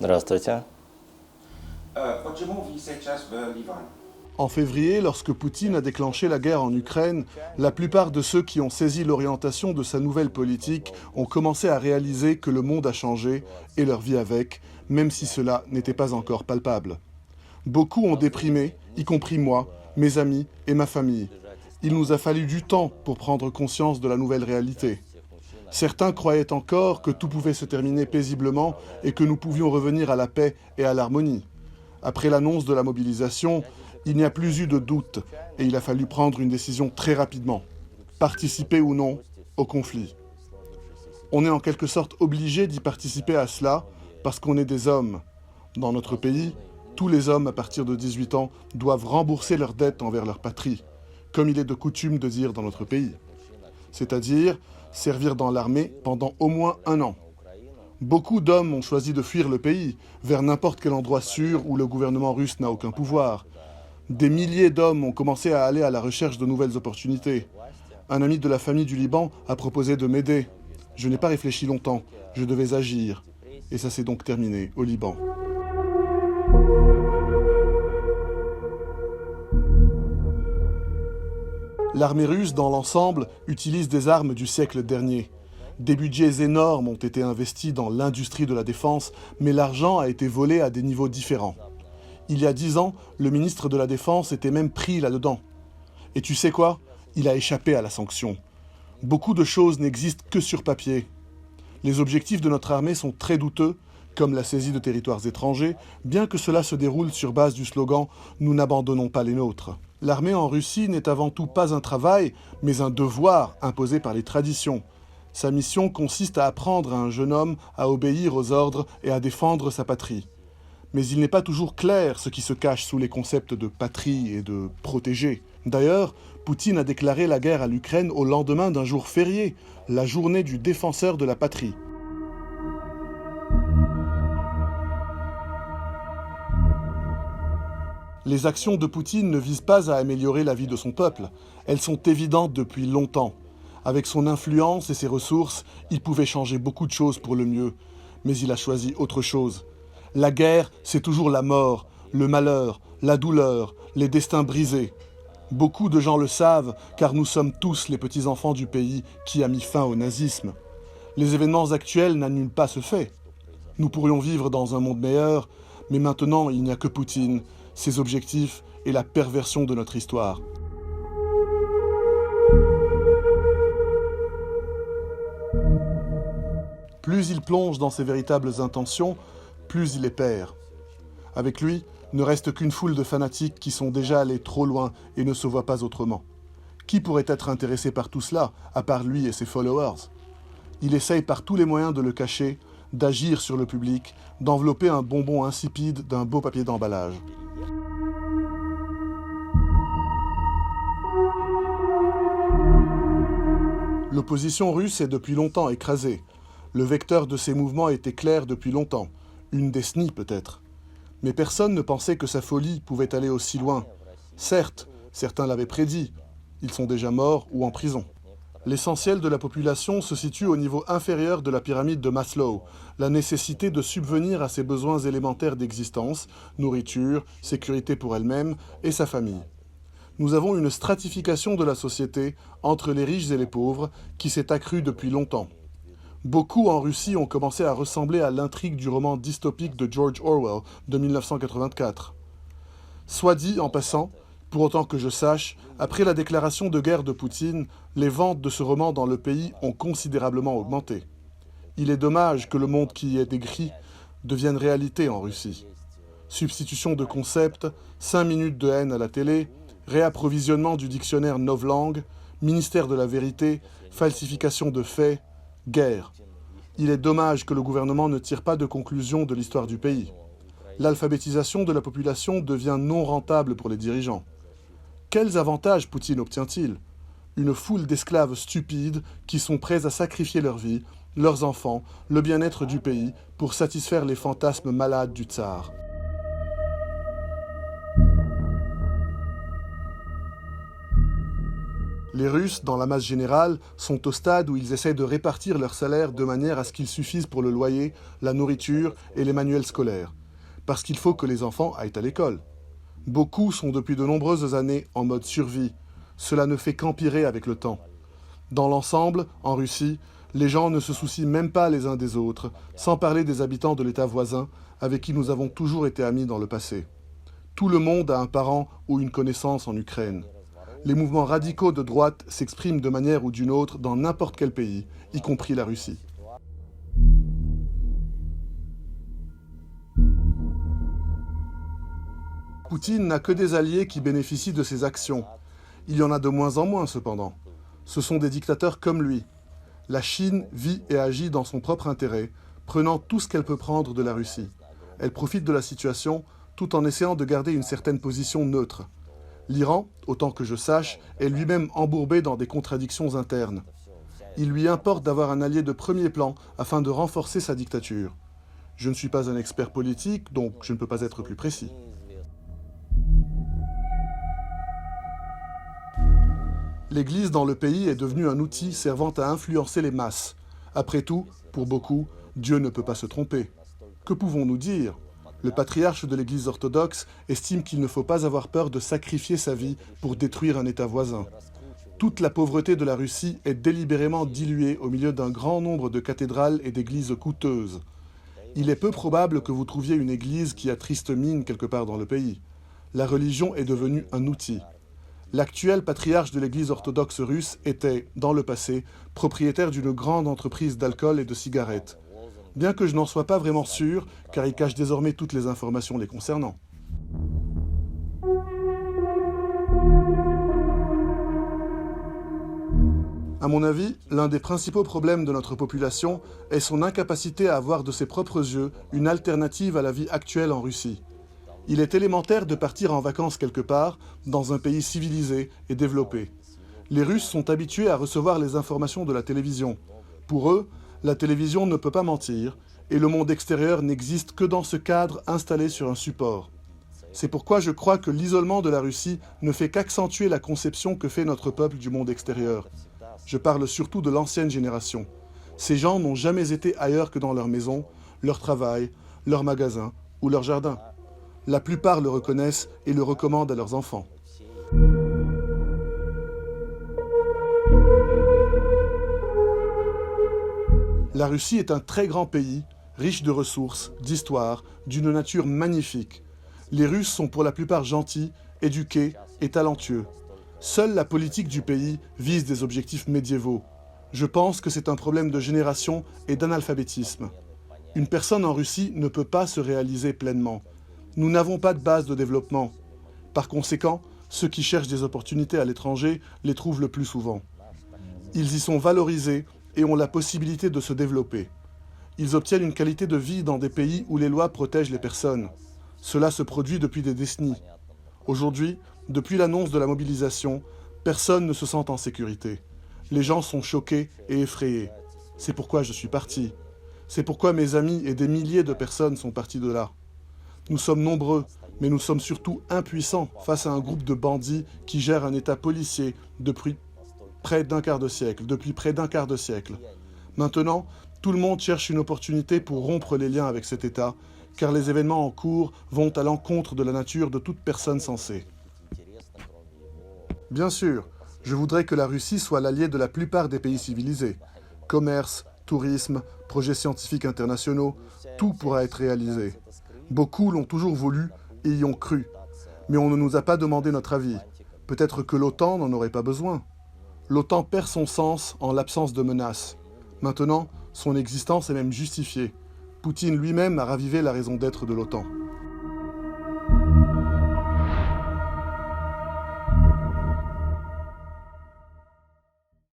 Здравствуйте. Почему вы сейчас в Ливане? En février, lorsque Poutine a déclenché la guerre en Ukraine, la plupart de ceux qui ont saisi l'orientation de sa nouvelle politique ont commencé à réaliser que le monde a changé, et leur vie avec, même si cela n'était pas encore palpable. Beaucoup ont déprimé, y compris moi, mes amis et ma famille. Il nous a fallu du temps pour prendre conscience de la nouvelle réalité. Certains croyaient encore que tout pouvait se terminer paisiblement et que nous pouvions revenir à la paix et à l'harmonie. Après l'annonce de la mobilisation, il n'y a plus eu de doute et il a fallu prendre une décision très rapidement. Participer ou non au conflit. On est en quelque sorte obligé d'y participer à cela parce qu'on est des hommes. Dans notre pays, tous les hommes à partir de 18 ans doivent rembourser leurs dettes envers leur patrie, comme il est de coutume de dire dans notre pays. C'est-à-dire servir dans l'armée pendant au moins 1 an. Beaucoup d'hommes ont choisi de fuir le pays, vers n'importe quel endroit sûr où le gouvernement russe n'a aucun pouvoir. Des milliers d'hommes ont commencé à aller à la recherche de nouvelles opportunités. Un ami de la famille du Liban a proposé de m'aider. Je n'ai pas réfléchi longtemps, je devais agir. Et ça s'est donc terminé au Liban. L'armée russe, dans l'ensemble, utilise des armes du siècle dernier. Des budgets énormes ont été investis dans l'industrie de la défense, mais l'argent a été volé à des niveaux différents. Il y a 10 ans, le ministre de la Défense était même pris là-dedans. Et tu sais quoi? Il a échappé à la sanction. Beaucoup de choses n'existent que sur papier. Les objectifs de notre armée sont très douteux, comme la saisie de territoires étrangers, bien que cela se déroule sur base du slogan « Nous n'abandonnons pas les nôtres ». L'armée en Russie n'est avant tout pas un travail, mais un devoir imposé par les traditions. Sa mission consiste à apprendre à un jeune homme à obéir aux ordres et à défendre sa patrie. Mais il n'est pas toujours clair ce qui se cache sous les concepts de patrie et de protéger. D'ailleurs, Poutine a déclaré la guerre à l'Ukraine au lendemain d'un jour férié, la journée du défenseur de la patrie. Les actions de Poutine ne visent pas à améliorer la vie de son peuple. Elles sont évidentes depuis longtemps. Avec son influence et ses ressources, il pouvait changer beaucoup de choses pour le mieux. Mais il a choisi autre chose. La guerre, c'est toujours la mort, le malheur, la douleur, les destins brisés. Beaucoup de gens le savent, car nous sommes tous les petits-enfants du pays qui a mis fin au nazisme. Les événements actuels n'annulent pas ce fait. Nous pourrions vivre dans un monde meilleur, mais maintenant il n'y a que Poutine, ses objectifs et la perversion de notre histoire. Plus il plonge dans ses véritables intentions, plus il les perd. Avec lui, ne reste qu'une foule de fanatiques qui sont déjà allés trop loin et ne se voient pas autrement. Qui pourrait être intéressé par tout cela, à part lui et ses followers? Il essaye par tous les moyens de le cacher, d'agir sur le public, d'envelopper un bonbon insipide d'un beau papier d'emballage. L'opposition russe est depuis longtemps écrasée. Le vecteur de ses mouvements était clair depuis longtemps. Une décennie peut-être. Mais personne ne pensait que sa folie pouvait aller aussi loin. Certes, certains l'avaient prédit. Ils sont déjà morts ou en prison. L'essentiel de la population se situe au niveau inférieur de la pyramide de Maslow, la nécessité de subvenir à ses besoins élémentaires d'existence, nourriture, sécurité pour elle-même et sa famille. Nous avons une stratification de la société entre les riches et les pauvres qui s'est accrue depuis longtemps. Beaucoup en Russie ont commencé à ressembler à l'intrigue du roman dystopique de George Orwell de 1984. Soit dit en passant, pour autant que je sache, après la déclaration de guerre de Poutine, les ventes de ce roman dans le pays ont considérablement augmenté. Il est dommage que le monde qui y est décrit devienne réalité en Russie. Substitution de concepts, 5 minutes de haine à la télé, réapprovisionnement du dictionnaire novlangue, ministère de la vérité, falsification de faits, guerre. Il est dommage que le gouvernement ne tire pas de conclusion de l'histoire du pays. L'alphabétisation de la population devient non rentable pour les dirigeants. Quels avantages Poutine obtient-il? Une foule d'esclaves stupides qui sont prêts à sacrifier leur vie, leurs enfants, le bien-être du pays pour satisfaire les fantasmes malades du tsar. Les Russes, dans la masse générale, sont au stade où ils essaient de répartir leur salaire de manière à ce qu'il suffise pour le loyer, la nourriture et les manuels scolaires. Parce qu'il faut que les enfants aillent à l'école. Beaucoup sont depuis de nombreuses années en mode survie. Cela ne fait qu'empirer avec le temps. Dans l'ensemble, en Russie, les gens ne se soucient même pas les uns des autres, sans parler des habitants de l'État voisin, avec qui nous avons toujours été amis dans le passé. Tout le monde a un parent ou une connaissance en Ukraine. Les mouvements radicaux de droite s'expriment de manière ou d'une autre dans n'importe quel pays, y compris la Russie. Poutine n'a que des alliés qui bénéficient de ses actions. Il y en a de moins en moins, cependant. Ce sont des dictateurs comme lui. La Chine vit et agit dans son propre intérêt, prenant tout ce qu'elle peut prendre de la Russie. Elle profite de la situation tout en essayant de garder une certaine position neutre. L'Iran, autant que je sache, est lui-même embourbé dans des contradictions internes. Il lui importe d'avoir un allié de premier plan afin de renforcer sa dictature. Je ne suis pas un expert politique, donc je ne peux pas être plus précis. L'Église dans le pays est devenue un outil servant à influencer les masses. Après tout, pour beaucoup, Dieu ne peut pas se tromper. Que pouvons-nous dire ? Le patriarche de l'Église orthodoxe estime qu'il ne faut pas avoir peur de sacrifier sa vie pour détruire un État voisin. Toute la pauvreté de la Russie est délibérément diluée au milieu d'un grand nombre de cathédrales et d'églises coûteuses. Il est peu probable que vous trouviez une église qui a triste mine quelque part dans le pays. La religion est devenue un outil. L'actuel patriarche de l'Église orthodoxe russe était, dans le passé, propriétaire d'une grande entreprise d'alcool et de cigarettes. Bien que je n'en sois pas vraiment sûr, car il cache désormais toutes les informations les concernant. À mon avis, l'un des principaux problèmes de notre population est son incapacité à avoir de ses propres yeux une alternative à la vie actuelle en Russie. Il est élémentaire de partir en vacances quelque part, dans un pays civilisé et développé. Les Russes sont habitués à recevoir les informations de la télévision. Pour eux, la télévision ne peut pas mentir, et le monde extérieur n'existe que dans ce cadre installé sur un support. C'est pourquoi je crois que l'isolement de la Russie ne fait qu'accentuer la conception que fait notre peuple du monde extérieur. Je parle surtout de l'ancienne génération. Ces gens n'ont jamais été ailleurs que dans leur maison, leur travail, leur magasin ou leur jardin. La plupart le reconnaissent et le recommandent à leurs enfants. La Russie est un très grand pays, riche de ressources, d'histoire, d'une nature magnifique. Les Russes sont pour la plupart gentils, éduqués et talentueux. Seule la politique du pays vise des objectifs médiévaux. Je pense que c'est un problème de génération et d'analphabétisme. Une personne en Russie ne peut pas se réaliser pleinement. Nous n'avons pas de base de développement. Par conséquent, ceux qui cherchent des opportunités à l'étranger les trouvent le plus souvent. Ils y sont valorisés et ont la possibilité de se développer. Ils obtiennent une qualité de vie dans des pays où les lois protègent les personnes. Cela se produit depuis des décennies. Aujourd'hui, depuis l'annonce de la mobilisation, personne ne se sent en sécurité. Les gens sont choqués et effrayés. C'est pourquoi je suis parti. C'est pourquoi mes amis et des milliers de personnes sont partis de là. Nous sommes nombreux, mais nous sommes surtout impuissants face à un groupe de bandits qui gère un État policier depuis près d'un quart de siècle. Maintenant, tout le monde cherche une opportunité pour rompre les liens avec cet État, car les événements en cours vont à l'encontre de la nature de toute personne sensée. Bien sûr, je voudrais que la Russie soit l'allié de la plupart des pays civilisés. Commerce, tourisme, projets scientifiques internationaux, tout pourra être réalisé. Beaucoup l'ont toujours voulu et y ont cru. Mais on ne nous a pas demandé notre avis. Peut-être que l'OTAN n'en aurait pas besoin. L'OTAN perd son sens en l'absence de menaces. Maintenant, son existence est même justifiée. Poutine lui-même a ravivé la raison d'être de l'OTAN.